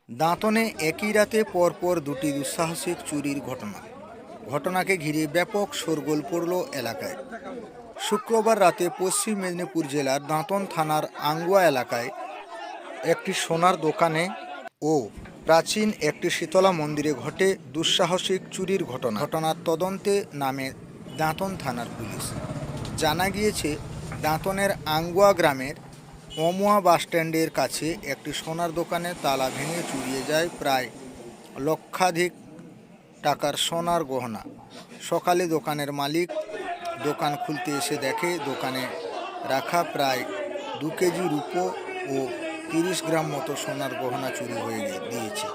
দাঁতনে একই রাতে পরপর দুটি দুঃসাহসিক চুরির ঘটনাকে ঘিরে ব্যাপক শোরগোল পড়ল এলাকায়। শুক্রবার রাতে পশ্চিম মেদিনীপুর জেলার দাঁতন থানার আঙ্গুয়া এলাকায় একটি সোনার দোকানে ও প্রাচীন একটি শীতলা মন্দিরে ঘটে দুঃসাহসিক চুরির ঘটনার তদন্তে নামে দাঁতন থানার পুলিশ। জানা গিয়েছে, দাঁতনের আঙ্গুয়া গ্রামের অমুয়া বাসস্ট্যান্ডের কাছে একটি সোনার দোকানে তালা ভেঙে চুরিয়ে যায় প্রায় লক্ষাধিক টাকার সোনার গহনা। সকালে দোকানের মালিক দোকান খুলতে এসে দেখে দোকানে রাখা প্রায় 2 কেজি রূপো ও 30 গ্রাম মতো সোনার গহনা চুরি হয়ে দিয়েছে।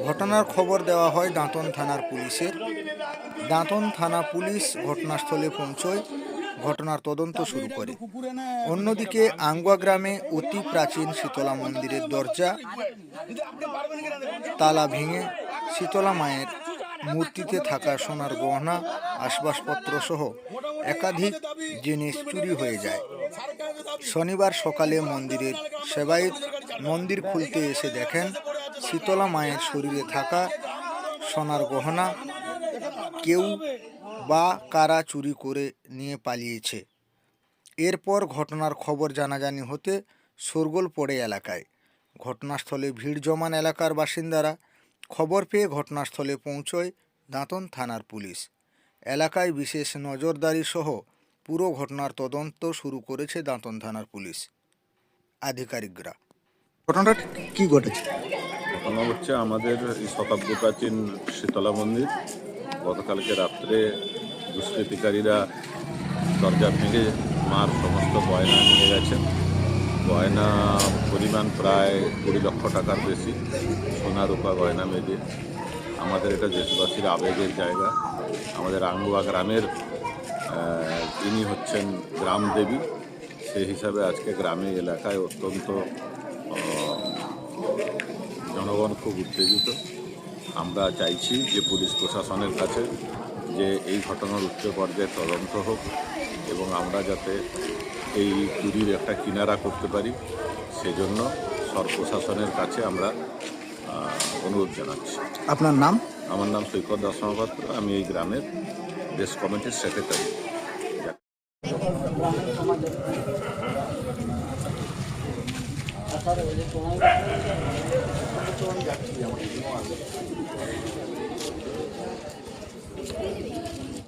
ঘটনার খবর দেওয়া হয় দাঁতন থানার পুলিশের। দাঁতন থানা পুলিশ ঘটনাস্থলে পৌঁছয়, ঘটনার তদন্ত শুরু করে। অন্যদিকে আঙ্গুয়া গ্রামে অতি প্রাচীন শীতলা মন্দিরের দরজা তালা ভেঙে শীতলা মায়ের মূর্তিতে থাকা সোনার গহনা, আসবাবপত্র সহ একাধিক জিনিস চুরি হয়ে যায়। শনিবার সকালে মন্দিরের সেবায়েত মন্দির খুলতে এসে দেখেন শীতলা মায়ের শরীরে থাকা সোনার গহনা কেউ বা কারা চুরি করে নিয়ে পালিয়েছে। এরপর ঘটনার খবর জানাজানি হতে শোরগোল পড়ে এলাকায়। ঘটনাস্থলে ভিড় জমান এলাকার বাসিন্দারা। খবর পেয়ে ঘটনাস্থলে পৌঁছয় দাঁতন থানার পুলিশ। এলাকায় বিশেষ নজরদারি সহ পুরো ঘটনার তদন্ত শুরু করেছে দাঁতন থানার পুলিশ আধিকারিকরা। ঘটনাটা কি ঘটেছে? ঘটনা হচ্ছে, আমাদের এই শতাব্দী প্রাচীন শীতলা মন্দির গতকালকে রাত্রে দুষ্কৃতিকারীরা দরজা ভেঙে মার সমস্ত গয়না নিয়ে গেছেন। গয়না পরিমাণ প্রায় 20 লক্ষ টাকার বেশি, সোনা রূপা গয়না মেজে। আমাদের এটা দেশবাসীর আবেগের জায়গা। আমাদের আঙ্গুয়া গ্রামের ইনি হচ্ছেন গ্রাম দেবী। সেই হিসাবে আজকে গ্রামে এলাকায় অত্যন্ত জনগণ খুব উত্তেজিত। আমরা চাইছি যে পুলিশ প্রশাসনের কাছে যে এই ঘটনার উচ্চ পর্যায়ে তদন্ত হোক এবং আমরা যাতে এই চুরির একটা কিনারা করতে পারি, সেজন্য প্রশাসনের কাছে আমরা অনুরোধ জানাচ্ছি। আপনার নাম? আমার নাম সৈকত দাস মহাপাত্র, আমি এই গ্রামের দেশ কমিটির সেক্রেটারি।